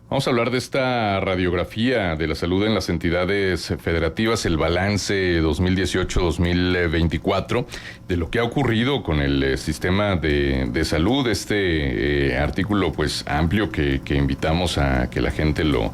Vamos a hablar de esta radiografía de la salud en las entidades federativas, el balance 2018-2024, de lo que ha ocurrido con el sistema de salud. Este artículo pues amplio que invitamos a que la gente lo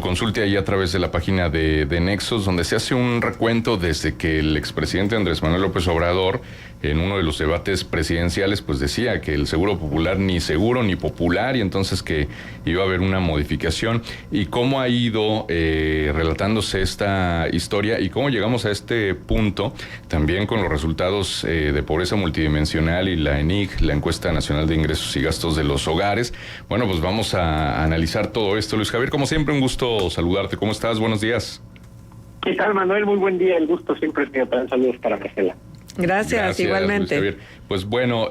consulte ahí a través de la página de Nexos, donde se hace un recuento desde que el expresidente Andrés Manuel López Obrador, en uno de los debates presidenciales, pues decía que el seguro popular ni seguro ni popular, y entonces que iba a haber una modificación, y cómo ha ido relatándose esta historia y cómo llegamos a este punto, también con los resultados de pobreza multidimensional y la ENIG, la Encuesta Nacional de Ingresos y Gastos de los Hogares. Bueno, pues vamos a analizar todo esto. Luis Javier, como siempre, un gusto saludarte. ¿Cómo estás? Buenos días. ¿Qué tal, Manuel? Muy buen día. El gusto siempre es mío. También saludos para Marcela. Gracias, igualmente. Pues bueno,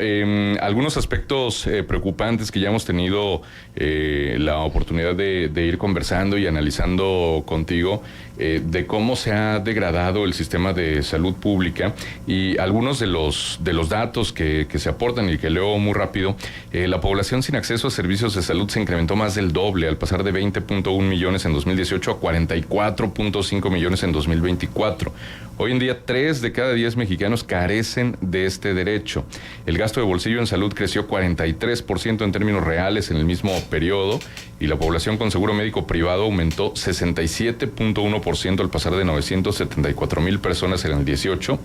algunos aspectos preocupantes que ya hemos tenido la oportunidad de ir conversando y analizando contigo, de cómo se ha degradado el sistema de salud pública, y algunos de los datos que se aportan y que leo muy rápido. La población sin acceso a servicios de salud se incrementó más del doble, al pasar de 20.1 millones en 2018 a 44.5 millones en 2024. Hoy en día, 3 de cada 10 mexicanos carecen de este derecho. El gasto de bolsillo en salud creció 43% en términos reales en el mismo periodo, y la población con seguro médico privado aumentó 67.1% al pasar de 974,000 personas en el 18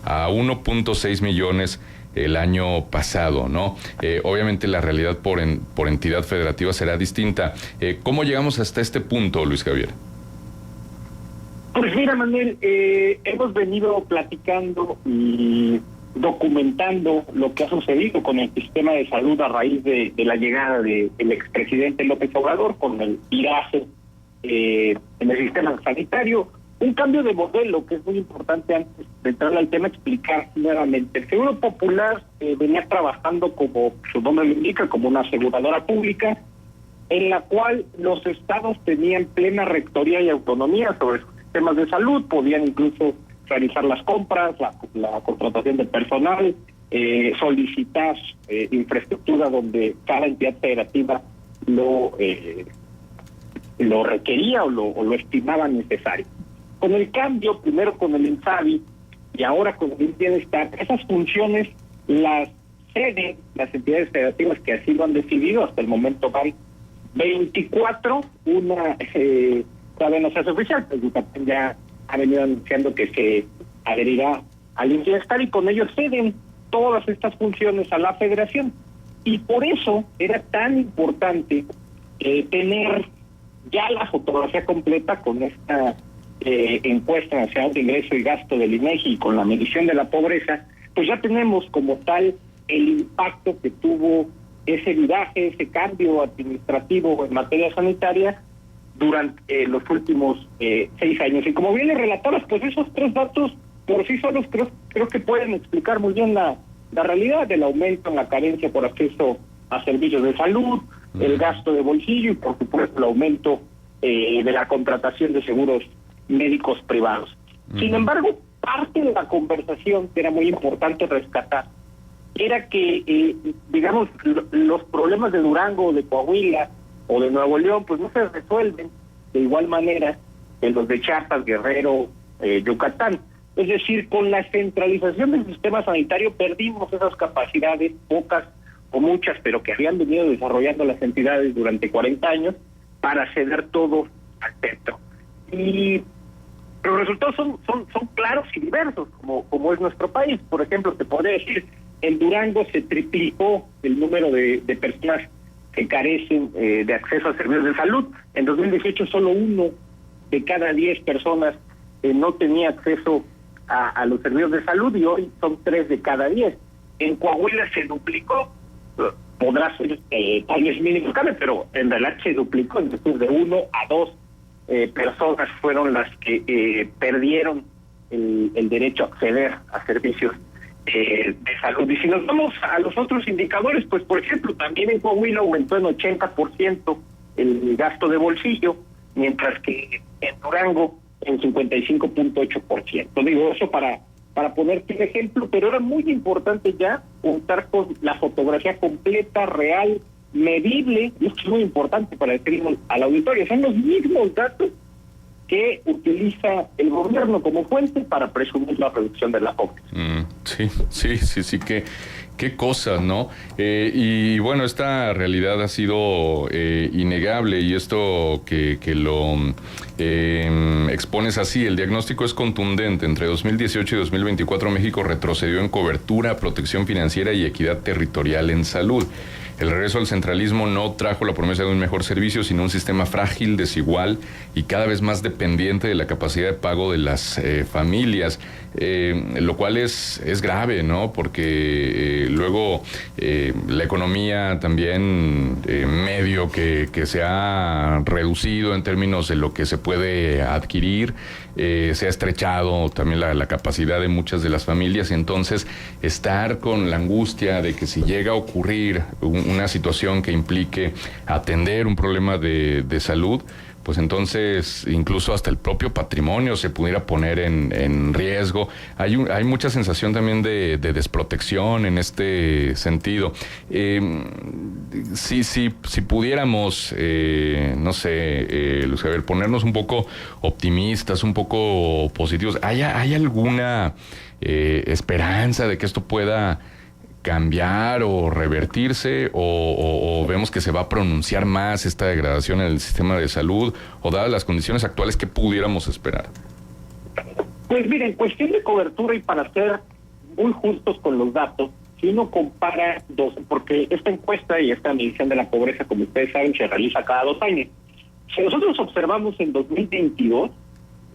a 1.6 millones el año pasado, ¿no? Obviamente la realidad por entidad federativa será distinta. ¿Cómo llegamos hasta este punto, Luis Javier? Pues mira, Manuel, hemos venido platicando y documentando lo que ha sucedido con el sistema de salud a raíz de la llegada del expresidente López Obrador, con el viraje en el sistema sanitario. Un cambio de modelo que es muy importante antes de entrar al tema, explicar nuevamente. El Seguro Popular venía trabajando, como su nombre lo indica, como una aseguradora pública, en la cual los estados tenían plena rectoría y autonomía sobre sus sistemas de salud, podían incluso realizar las compras, la contratación de personal, solicitar infraestructura donde cada entidad federativa lo requería o lo estimaba necesario. Con el cambio, primero con el INSABI y ahora con el Bienestar, esas funciones las ceden las entidades federativas que así lo han decidido. Hasta el momento van 24, una todavía no se hace oficial, pero Yucatán ya ha venido anunciando que se adherirá al Bienestar, y con ellos ceden todas estas funciones a la federación. Y por eso era tan importante tener ya la fotografía completa con esta encuesta nacional de ingreso y gasto del INEGI, y con la medición de la pobreza. Pues ya tenemos como tal el impacto que tuvo ese viraje, ese cambio administrativo en materia sanitaria durante los últimos 6 años. Y como bien le relatabas, pues esos 3 datos por sí solos creo que pueden explicar muy bien la realidad del aumento en la carencia por acceso a servicios de salud, el gasto de bolsillo y por supuesto el aumento de la contratación de seguros médicos privados. Sin embargo, parte de la conversación que era muy importante rescatar era que, digamos, los problemas de Durango, de Coahuila o de Nuevo León, pues no se resuelven de igual manera que los de Chiapas, Guerrero, Yucatán. Es decir, con la centralización del sistema sanitario perdimos esas capacidades, pocas o muchas, pero que habían venido desarrollando las entidades durante 40 años, para ceder todo al centro. Y los resultados son claros y diversos, como es nuestro país. Por ejemplo, te podría decir, en Durango se triplicó el número de personas que carecen de acceso a servicios de salud. En 2018 solo 1 de cada 10 personas no tenía acceso a los servicios de salud, y hoy son 3 de cada 10. En Coahuila se duplicó, podrá ser tal vez mínimo cambio, pero en realidad se duplicó, es decir, de 1 a 2 personas fueron las que perdieron el derecho a acceder a servicios de salud. Y si nos vamos a los otros indicadores, pues por ejemplo, también en Coahuila aumentó en 80% el gasto de bolsillo, mientras que en Durango en 55.8%. Digo eso para ponerte un ejemplo, pero era muy importante ya contar con la fotografía completa, real, medible, y esto es muy importante para decirlo al auditorio, son los mismos datos que utiliza el gobierno como fuente para presumir la reducción de la pobreza. Sí, qué cosas, ¿no? Y bueno, esta realidad ha sido innegable, y esto que lo expones así, el diagnóstico es contundente. Entre 2018 y 2024 México retrocedió en cobertura, protección financiera y equidad territorial en salud. El regreso al centralismo no trajo la promesa de un mejor servicio, sino un sistema frágil, desigual y cada vez más dependiente de la capacidad de pago de las familias, lo cual es grave, ¿no? Porque luego la economía también medio que se ha reducido en términos de lo que se puede adquirir, se ha estrechado también la capacidad de muchas de las familias, y entonces estar con la angustia de que si llega a ocurrir una situación que implique atender un problema de salud, pues entonces incluso hasta el propio patrimonio se pudiera poner en riesgo. Hay mucha sensación también de desprotección en este sentido. Si pudiéramos, no sé, Luz Javier, ponernos un poco optimistas, un poco positivos, ¿hay alguna esperanza de que esto pueda cambiar o revertirse, o vemos que se va a pronunciar más esta degradación en el sistema de salud, o dadas las condiciones actuales, ¿qué pudiéramos esperar? Pues mira, en cuestión de cobertura, y para ser muy justos con los datos, si uno compara porque esta encuesta y esta medición de la pobreza, como ustedes saben, se realiza cada 2 años. Si nosotros observamos en 2022,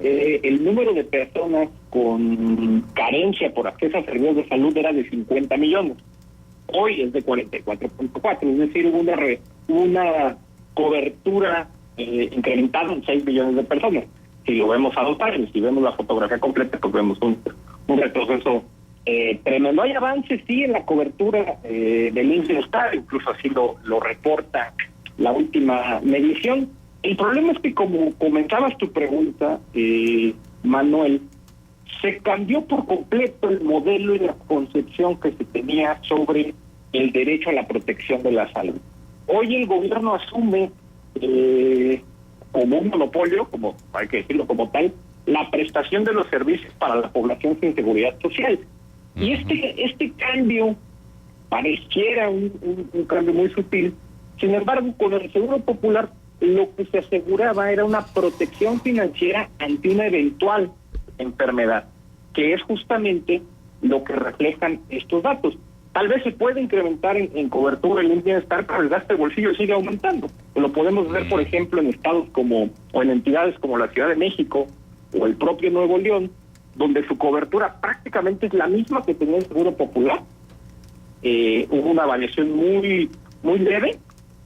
el número de personas con carencia por acceso a servicios de salud era de 50 millones. Hoy es de 44.4, es decir, hubo una cobertura incrementada en 6 millones de personas. Si lo vemos a 2 años, si vemos la fotografía completa, pues vemos un retroceso tremendo. Hay avances, sí, en la cobertura del índice de Estado, incluso así lo reporta la última medición. El problema es que, como comenzabas tu pregunta, Manuel, se cambió por completo el modelo y la concepción que se tenía sobre el derecho a la protección de la salud. Hoy el gobierno asume como un monopolio, como hay que decirlo como tal, la prestación de los servicios para la población sin seguridad social. Y este cambio pareciera un cambio muy sutil. Sin embargo, con el Seguro Popular, lo que se aseguraba era una protección financiera ante una eventual enfermedad, que es justamente lo que reflejan estos datos. Tal vez se puede incrementar en cobertura el bienestar, pero el gasto de bolsillo sigue aumentando. Lo podemos ver, por ejemplo, en estados o en entidades como la Ciudad de México o el propio Nuevo León, donde su cobertura prácticamente es la misma que tenía el Seguro Popular. Hubo una variación muy, muy leve,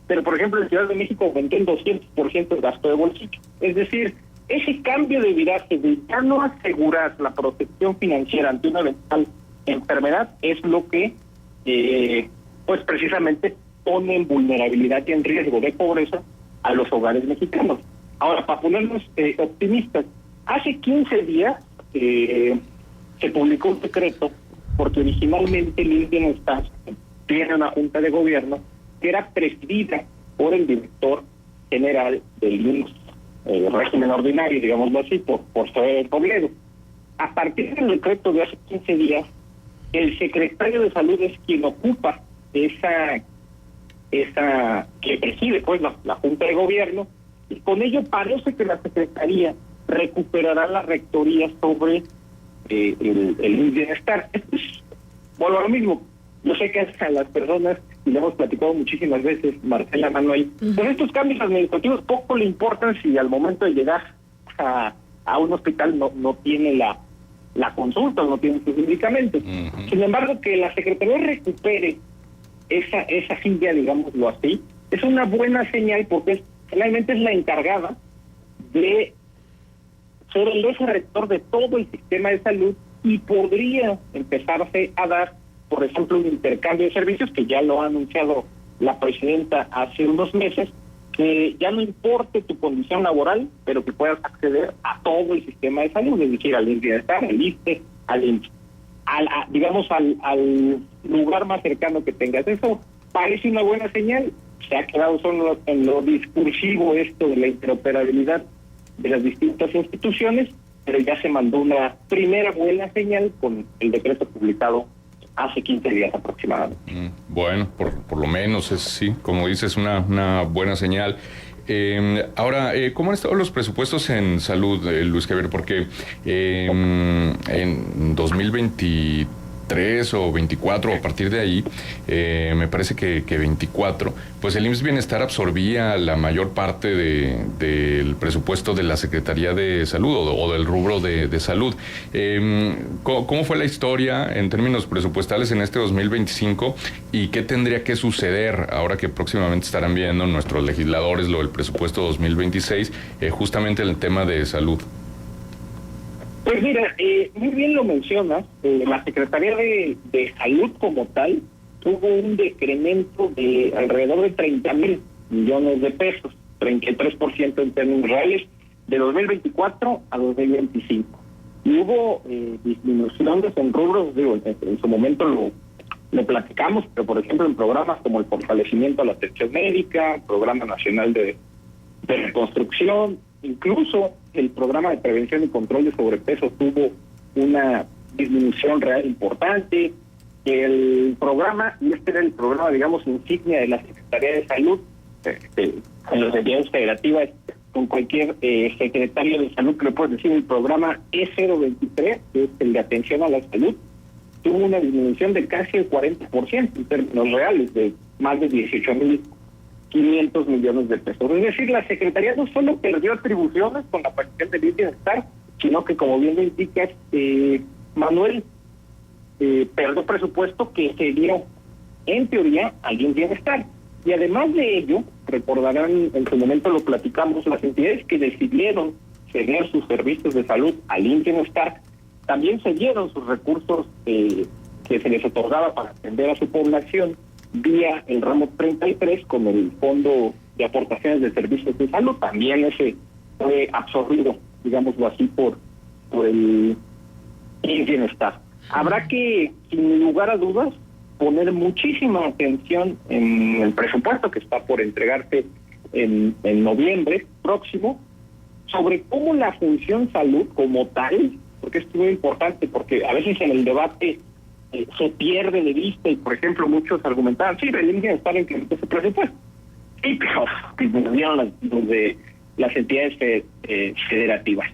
pero por ejemplo en Ciudad de México aumentó en 200% el gasto de bolsillo. Es decir, ese cambio de viraje de ya no asegurar la protección financiera ante una eventual enfermedad es lo que pues precisamente pone en vulnerabilidad y en riesgo de pobreza a los hogares mexicanos. Ahora, para ponernos optimistas, hace 15 días se publicó un decreto, porque originalmente el IMSS Bienestar tiene una junta de gobierno que era presidida por el director general del IMSS, régimen ordinario, digámoslo así, por Zoe Robledo. A partir del decreto de hace 15 días, el secretario de Salud es quien ocupa esa que preside pues la junta de gobierno, y con ello parece que la secretaría recuperará la rectoría sobre el bienestar. Esto es, vuelvo a lo mismo, yo sé que a las personas, y lo hemos platicado muchísimas veces, Marcela, Manuel, pues estos cambios administrativos poco le importan si al momento de llegar a un hospital no tiene la consulta, no tiene sus medicamentos. Sin embargo, que la Secretaría recupere esa silla, digámoslo así, es una buena señal, porque finalmente es la encargada de ser el eje rector de todo el sistema de salud, y podría empezarse a dar, por ejemplo, un intercambio de servicios, que ya lo ha anunciado la presidenta hace unos meses, que ya no importe tu condición laboral, pero que puedas acceder a todo el sistema de salud, es decir, al bienestar, al ISSSTE, al IMSS, digamos al lugar más cercano que tengas. Eso parece una buena señal. se ha quedado solo en lo discursivo esto de la interoperabilidad de las distintas instituciones, pero ya se mandó una primera buena señal con el decreto publicado hace 15 días aproximadamente. Bueno, por lo menos es, sí, como dices, una buena señal. Ahora, ¿cómo han estado los presupuestos en salud, Luis Javier? Porque en 2023 o 24, a partir de ahí, me parece que 24, pues el IMSS Bienestar absorbía la mayor parte del presupuesto de la Secretaría de Salud o del rubro de salud. ¿Cómo fue la historia en términos presupuestales en este 2025 y qué tendría que suceder ahora que próximamente estarán viendo nuestros legisladores lo del presupuesto 2026, justamente en el tema de salud? Pues mira, muy bien lo mencionas, la Secretaría de Salud como tal tuvo un decremento de alrededor de 30,000 millones de pesos, 33% en términos reales, de 2024 a 2025. Y hubo disminuciones en rubros, digo, en su momento lo platicamos, pero por ejemplo en programas como el fortalecimiento a la atención médica, Programa Nacional de Reconstrucción, incluso el programa de prevención y control de sobrepeso tuvo una disminución real importante. El programa, y este era el programa, digamos, insignia de la Secretaría de Salud, en las entidades federativas, con cualquier secretario de salud que le puedes decir, el programa E023, que es el de atención a la salud, tuvo una disminución de casi el 40% en términos reales, de más de 18,500 millones de pesos. Es decir, la Secretaría no solo perdió atribuciones con la aparición del bienestar, sino que, como bien lo indicas, Manuel, perdió presupuesto que se dio, en teoría, al bienestar. Y además de ello, recordarán, en su momento lo platicamos, las entidades que decidieron ceder sus servicios de salud al bienestar, también cedieron sus recursos que se les otorgaba para atender a su población vía el ramo 33 con el Fondo de Aportaciones de Servicios de Salud. También ese fue absorbido, digámoslo así, por el bienestar. Habrá que, sin lugar a dudas, poner muchísima atención en el presupuesto que está por entregarse en noviembre próximo, sobre cómo la función salud como tal, porque esto es muy importante, porque a veces en el debate se pierde de vista y, por ejemplo, muchos argumentaban, sí, el bienestar incrementó ese presupuesto. Sí, pero disminuyeron las entidades federativas.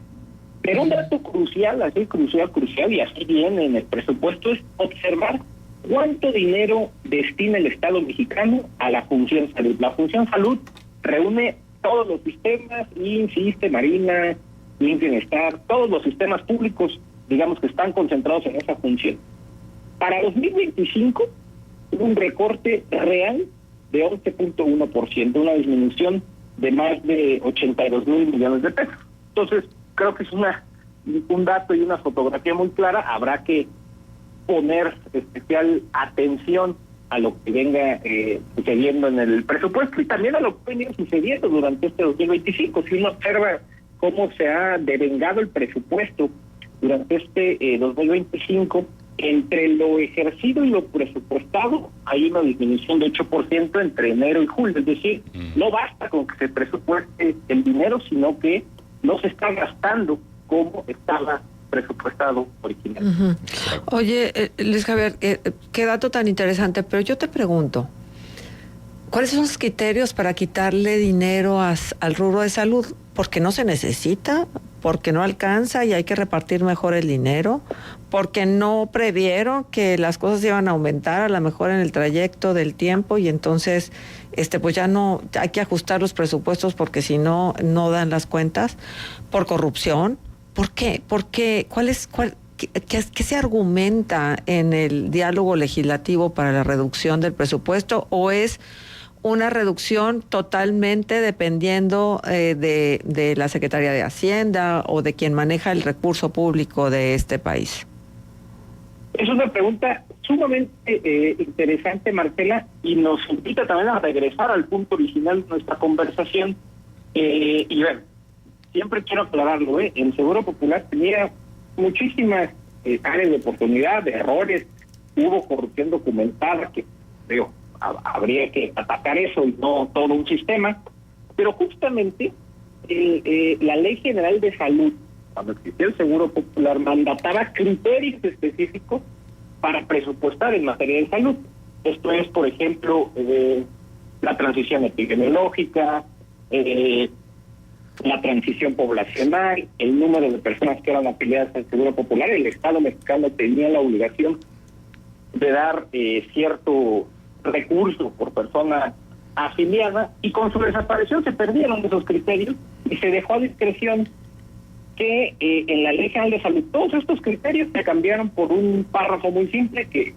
Pero un dato crucial, así crucial, y así viene en el presupuesto, es observar cuánto dinero destina el Estado mexicano a la función salud. La función salud reúne todos los sistemas, INSS, Marina, Bienestar, todos los sistemas públicos, digamos, que están concentrados en esa función. Para 2025 hubo un recorte real de 11.1%, una disminución de más de 82,000 millones de pesos. Entonces, creo que es un dato y una fotografía muy clara. Habrá que poner especial atención a lo que venga sucediendo en el presupuesto y también a lo que venga sucediendo durante este 2025. Si uno observa cómo se ha devengado el presupuesto durante este 2025, entre lo ejercido y lo presupuestado hay una disminución de 8% entre enero y julio. Es decir, no basta con que se presupueste el dinero, sino que no se está gastando como estaba presupuestado originalmente. Uh-huh. Oye, Luis Javier, qué dato tan interesante, pero yo te pregunto, ¿cuáles son los criterios para quitarle dinero al rubro de salud? ¿Porque no se necesita? ¿Porque no alcanza y hay que repartir mejor el dinero? ¿Porque no previeron que las cosas iban a aumentar a lo mejor en el trayecto del tiempo y entonces pues ya no hay que ajustar los presupuestos porque si no dan las cuentas? ¿Por corrupción? ¿Por qué? ¿Qué se argumenta en el diálogo legislativo para la reducción del presupuesto? ¿O es una reducción totalmente dependiendo de la Secretaría de Hacienda o de quien maneja el recurso público de este país? Es una pregunta sumamente interesante, Marcela, y nos invita también a regresar al punto original de nuestra conversación. Y bueno, siempre quiero aclararlo, el Seguro Popular tenía muchísimas áreas de oportunidad, de errores, hubo corrupción documentada que, habría que atacar eso y no todo un sistema, pero justamente la Ley General de Salud, cuando existía el Seguro Popular, mandataba criterios específicos para presupuestar en materia de salud. Esto es, por ejemplo, la transición epidemiológica, la transición poblacional, el número de personas que eran afiliadas al Seguro Popular. El Estado mexicano tenía la obligación de dar cierto recurso por persona afiliada, y con su desaparición se perdieron esos criterios y se dejó a discreción que en la Ley General de Salud todos estos criterios se cambiaron por un párrafo muy simple que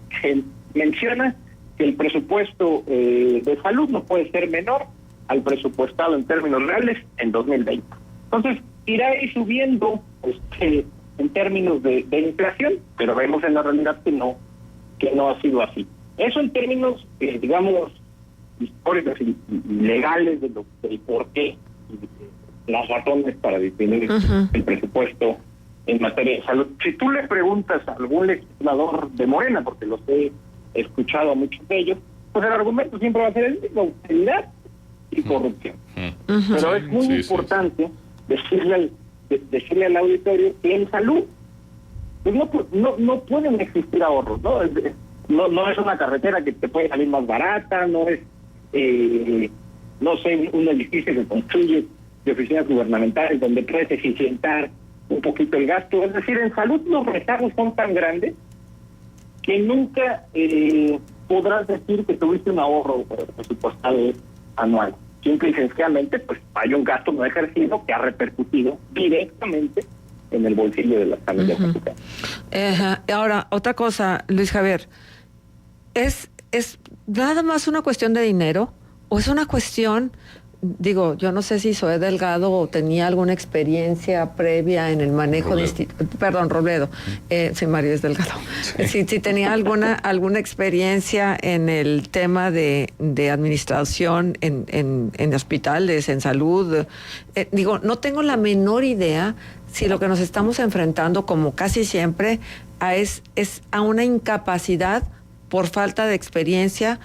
menciona que el presupuesto de salud no puede ser menor al presupuestado en términos reales en 2020. Entonces, irá ahí subiendo en términos de inflación, pero vemos en la realidad que no ha sido así. Eso en términos, digamos, históricos y legales del por qué, las razones para disminuir el presupuesto en materia de salud. Si tú le preguntas a algún legislador de Morena, porque los he escuchado a muchos de ellos, pues el argumento siempre va a ser el mismo: austeridad y corrupción. Pero es muy importante decirle al auditorio que en salud pues no pueden existir ahorros, ¿no? No es una carretera que te puede salir más barata, no es no sé, un edificio que construye de oficinas gubernamentales donde puedes eficientar un poquito el gasto. Es decir, en salud los rezagos son tan grandes que nunca podrás decir que tuviste un ahorro presupuestal anual. Simple y sencillamente, pues hay un gasto no ejercido que ha repercutido directamente en el bolsillo de las familias mexicanas. Ahora, otra cosa, Luis Javier, ¿es nada más una cuestión de dinero o es una cuestión, digo, yo no sé si Zoé Delgado tenía alguna experiencia previa en el manejo de Robledo, sí, María es Delgado, sí. Si tenía alguna experiencia en el tema de administración en hospitales, en salud, digo, no tengo la menor idea si lo que nos estamos enfrentando, como casi siempre, es a una incapacidad por falta de experiencia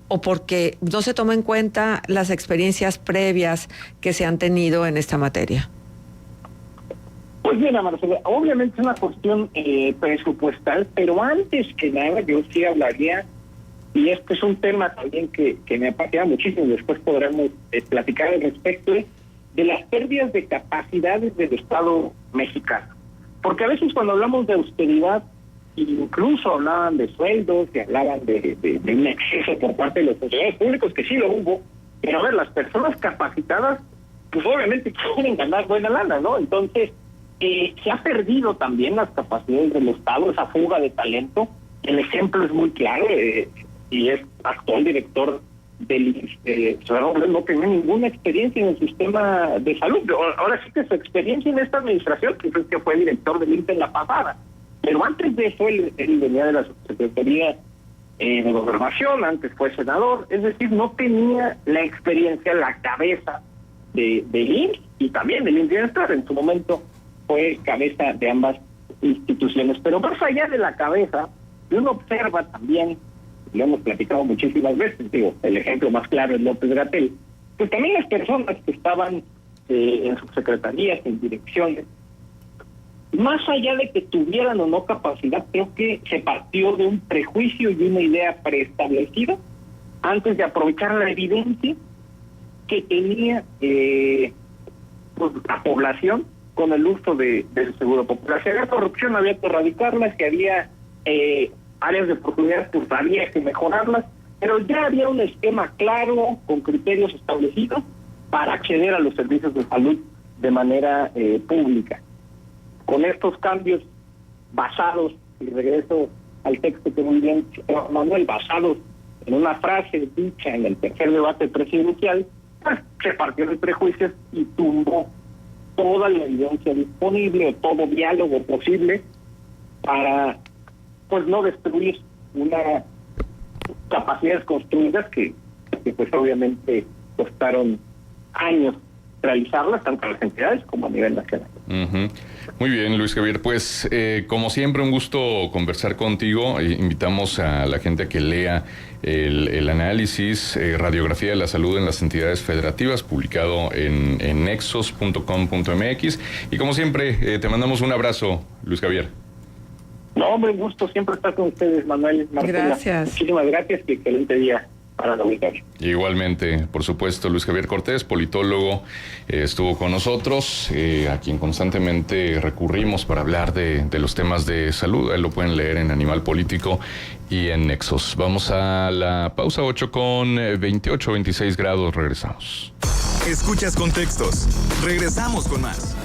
o porque no se toma en cuenta las experiencias previas que se han tenido en esta materia. Pues mira, Marcela, obviamente es una cuestión presupuestal, pero antes que nada yo sí hablaría, y este es un tema también que me apasiona muchísimo, después podremos platicar al respecto, de las pérdidas de capacidades del Estado mexicano. Porque a veces cuando hablamos de austeridad, incluso hablaban de sueldos, y hablaban de un exceso por parte de los funcionarios públicos, que sí lo hubo, pero a ver, las personas capacitadas, pues obviamente quieren ganar buena lana, ¿no? Entonces, se ha perdido también las capacidades del Estado, esa fuga de talento. El ejemplo es muy claro, y es actual director del no tenía ninguna experiencia en el sistema de salud. Ahora sí que su experiencia en esta administración, que fue director del INSS en la pasada, pero antes de eso él venía de la Subsecretaría de Gobernación, antes fue senador, es decir, no tenía la experiencia, la cabeza del INSS y también del INSS. En su momento fue cabeza de ambas instituciones, pero más allá de la cabeza, uno observa también, lo hemos platicado muchísimas veces, digo, el ejemplo más claro es López-Gatell, pues también las personas que estaban en subsecretarías, en direcciones, más allá de que tuvieran o no capacidad, creo que se partió de un prejuicio y una idea preestablecida antes de aprovechar la evidencia que tenía pues, la población con el uso del Seguro Popular. Si había corrupción, había que erradicarla, si había áreas de oportunidad, pues había que mejorarlas, pero ya había un esquema claro, con criterios establecidos, para acceder a los servicios de salud de manera pública. Con estos cambios basados, y regreso al texto que muy bien Manuel, basados en una frase dicha en el tercer debate presidencial, pues se partió de prejuicios y tumbó toda la evidencia disponible o todo diálogo posible para pues no destruir una capacidades construidas que pues obviamente costaron años realizarlas tanto a las entidades como a nivel nacional. Uh-huh. Muy bien, Luis Javier, pues como siempre un gusto conversar contigo. Invitamos a la gente a que lea el análisis, radiografía de la salud en las entidades federativas, publicado en nexos.com.mx, y como siempre te mandamos un abrazo, Luis Javier. No, hombre, un gusto siempre estar con ustedes, Manuel. Marcela. Gracias. Muchísimas gracias y excelente día para la auditorio. Igualmente, por supuesto, Luis Javier Cortés, politólogo, estuvo con nosotros, a quien constantemente recurrimos para hablar de los temas de salud. Ahí lo pueden leer en Animal Político y en Nexos. Vamos a la pausa, 8:28, 26 grados, regresamos. Escuchas Contextos. Regresamos con más.